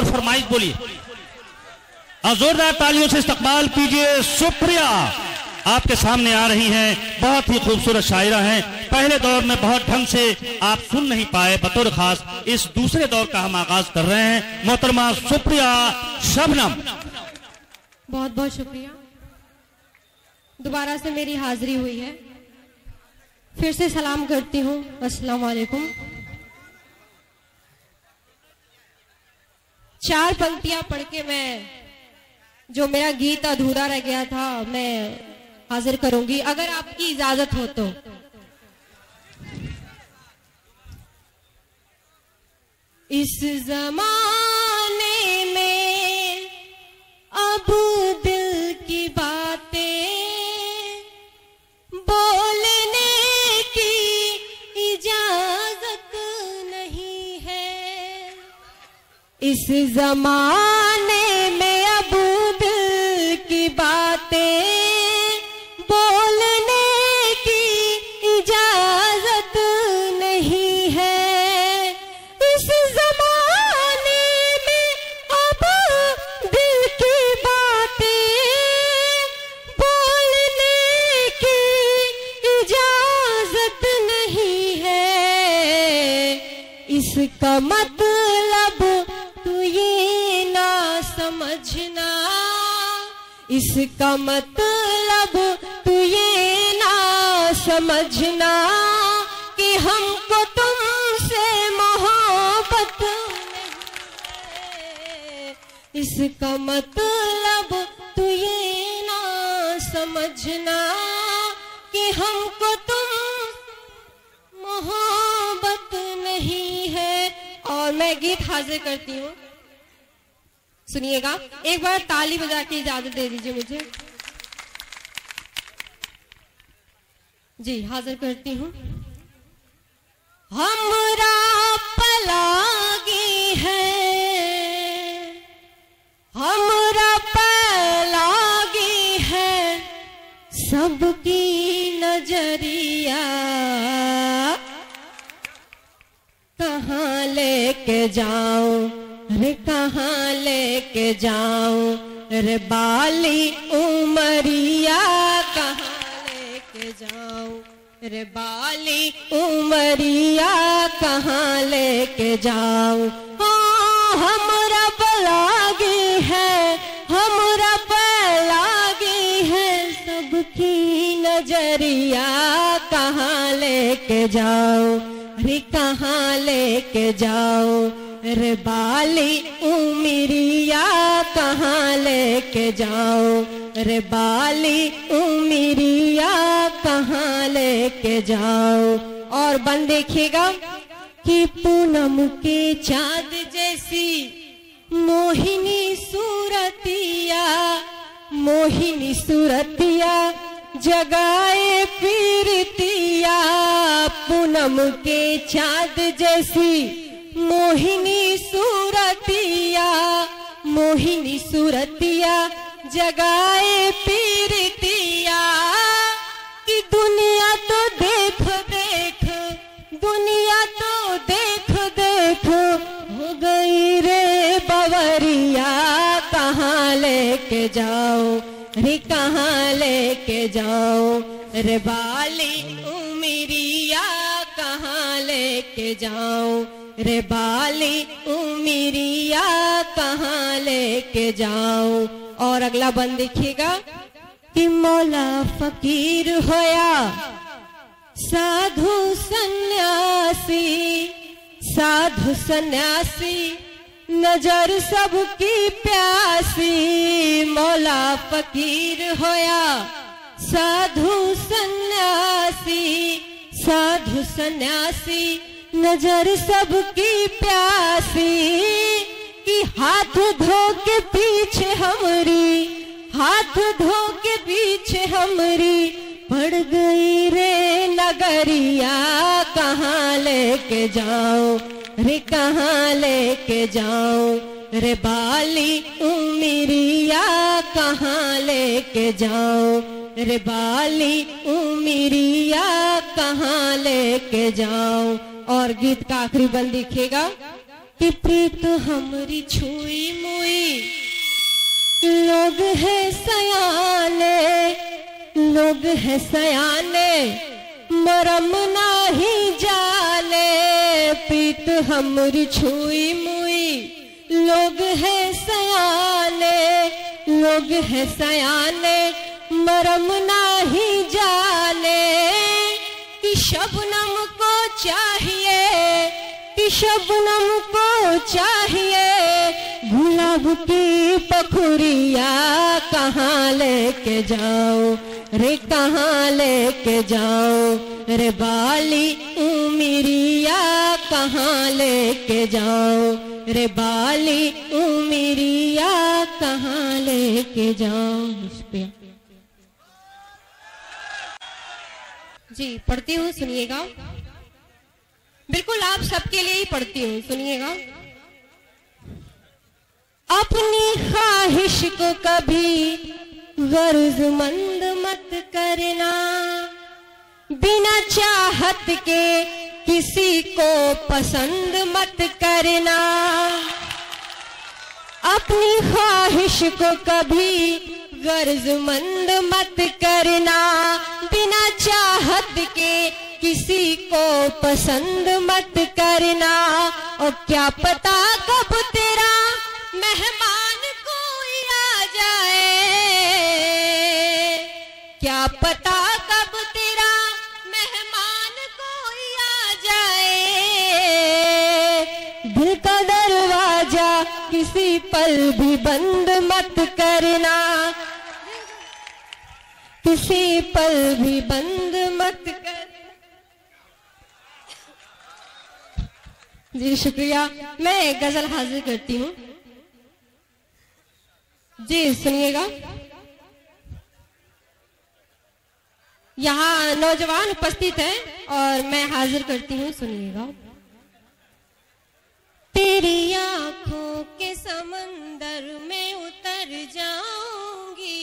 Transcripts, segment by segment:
और फरमाइश बोलिए और जोरदार तालियों से इस्तकबाल कीजिए। सुप्रिया आपके सामने आ रही हैं, बहुत ही खूबसूरत शायरा हैं। पहले दौर में बहुत ढंग से आप सुन नहीं पाए, बतौर खास इस दूसरे दौर का हम आगाज कर रहे हैं। मोहतरमा सुप्रिया शबनम, बहुत बहुत शुक्रिया। दोबारा से मेरी हाजिरी हुई है, फिर से सलाम करती हूँ। अस्सलाम वालेकुम। 4 पंक्तियां पढ़ के मैं जो मेरा गीत अधूरा रह गया था मैं हाजिर करूंगी, अगर आपकी इजाजत हो तो। इस जमाने में अब दिल की बातें बोलने की इजाजत नहीं है। इस जमाने में अब दिल की बातें बोलने की इजाजत नहीं है। इस जमाने में अब दिल की बातें बोलने की इजाजत नहीं है। इसका मतलब तू ये ना समझना, इसका मतलब तू ये ना समझना कि हमको तुमसे मोहब्बत नहीं है। इसका मतलब तू ये ना समझना कि हमको तुम मोहब्बत नहीं है। और मैं गीत हाजिर करती हूँ, सुनिएगा। एक बार ताली बजा के इजाजत दे दीजिए मुझे। जी हाजिर करती हूँ। हमरा पलागी है, हमरा पलागी है सबकी नजरिया। कहाँ लेके जाऊं रे, कहाँ लेके जाऊं रे बाली उमरिया। कहाँ लेके जाऊं रे बाली उमरिया, कहाँ लेके जाऊं। हमरा पलागी है, हमरा पलागी है सबकी नजरिया। कहाँ लेके जाऊं रे, कहाँ लेके जाऊं रे बाली उमरिया। कहाँ लेके जाऊं रे बाली उमरिया, कहाँ लेके जाऊं। और बन देखिएगा कि पूनम के चाँद जैसी मोहिनी सूरतिया, मोहिनी सूरतिया जगाए पीरतिया। पूनम के चाँद जैसी मोहिनी सूरतिया, मोहिनी सूरतिया जगाए पीरतिया। कि दुनिया तो देख देख, दुनिया तो देख देख हो गई रे बवरिया। कहाँ लेके जाओ रे, कहाँ लेके जाओ रे बाली उमरिया। कहाँ लेके जाओ रे बाली उमरिया, कहाँ लेके जाऊं। और अगला बंद देखिएगा कि मौला फकीर होया साधु सन्यासी, साधु सन्यासी नजर सबकी प्यासी। मौला फकीर होया साधु सन्यासी, साधु सन्यासी नजर सबकी प्यासी। कि हाथ धो के पीछे हमरी, हाथ धो के पीछे हमरी पड़ गई रे नगरिया। कहाँ लेके जाऊं रे, कहाँ लेके जाऊं रे बाली उमरिया। कहाँ लेके जाऊं रे बाली उमरिया, कहाँ लेके जाऊं। और गीत का आखिरी बंद लिखेगा कि प्रीत हमरी छुई मुई, लोग है सयाने, लोग है सयाने, मरम नाही जाने। प्रीत हमरी छुई मुई, लोग है सयाने, लोग है सयाने, मरम नाही जाने। कि शबनम को चाहिए, कि शबनम को चाहिए, गुलाब की पखुरिया कहाँ लेके जाओ रे, कहाँ लेके जाओ रे बाली उमिरिया, कहाँ लेके जाओ रे बाली उमिरिया, कहाँ लेके जाओ। जी पढ़ती हूँ, सुनिएगा। बिल्कुल आप सबके लिए ही पढ़ती हूँ, सुनिएगा। अपनी ख्वाहिश को कभी गर्जमंद मत करना, बिना चाहत के किसी को पसंद मत करना। अपनी ख्वाहिश को कभी गर्जमंद मत करना, बिना चाहत के किसी को पसंद मत करना। और क्या पता कब तेरा मेहमान कोई आ जाए, क्या पता कब तेरा मेहमान कोई आ जाए। दिल का दरवाजा किसी पल भी बंद मत करना, किसी पल भी बंद मत कर। जी शुक्रिया। मैं गजल हाजिर करती हूँ। जी सुनिएगा। यहाँ नौजवान उपस्थित हैं और मैं हाजिर करती हूँ, सुनिएगा। तेरी आंखों के समंदर में उतर जाऊंगी,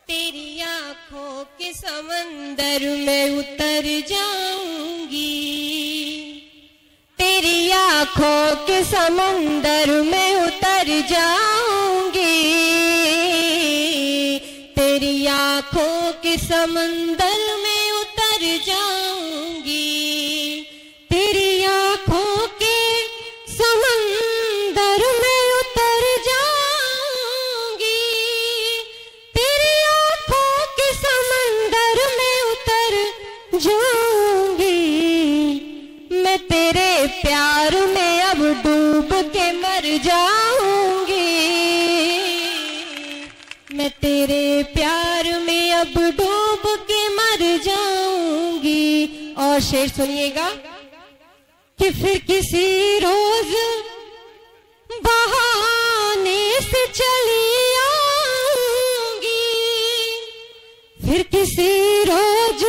तेरी आंखों के समंदर में उतर जाऊंगी, तेरी आंखों के समंदर में उतर जाऊंगी, तेरी आंखों के समंदर में उतर जाऊंगी, तेरी आंखों के समंदर में उतर जाऊंगी, तेरी आंखों के समंदर में उतर जाऊंगी। मैं तेरे प्यार में अब डूब के मर जाऊंगी, मैं तेरे प्यार में अब डूब के मर जाऊंगी। और शेर सुनिएगा कि फिर किसी रोज बहाने से चली आऊंगी, फिर किसी रोज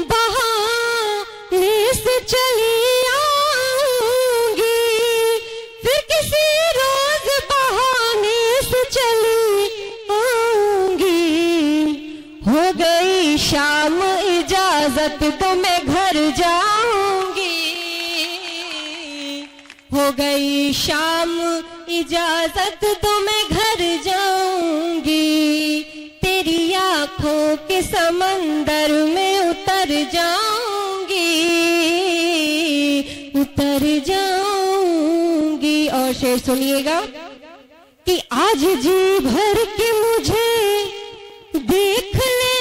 बहाने से चली आऊंगी, फिर किसी रोज बहाने से चली आऊंगी। हो गई शाम इजाजत तो मैं घर जाऊंगी, हो गई शाम इजाजत तो मैं घर जाऊंगी, तेरी आंखों के समंदर में उतर जाऊंगी, उतर जाऊंगी। और शेर सुनिएगा कि आज जी भर के मुझे देख ले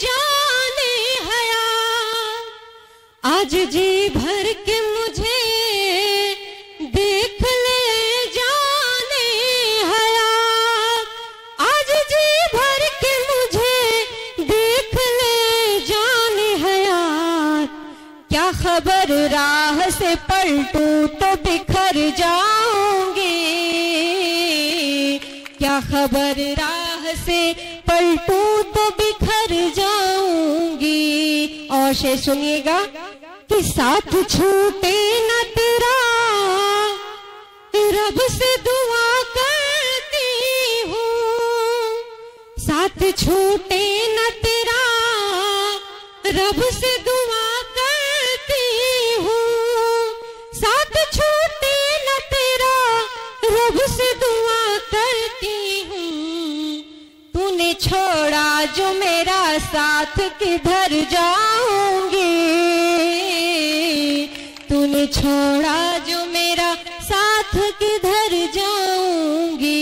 जाने हया, आज जी भर के मुझे देख ले जाने हया, आज जी भर के मुझे देख ले जाने हया। क्या खबर राह से पलटूं तो बिखर जाऊंगी, क्या खबर राह से पलटूं तो बिखर जाऊंगी। और शेर सुनिएगा कि साथ छूटे न तेरा रब से दुआ करती हूँ, साथ छूटे न तेरा रब से दुआ करती हूँ, छोड़ा जो मेरा साथ किधर जाऊंगी, तूने छोड़ा जो मेरा साथ किधर जाऊंगी,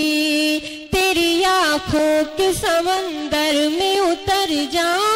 तेरी आंखों के समंदर में उतर जाऊंगी।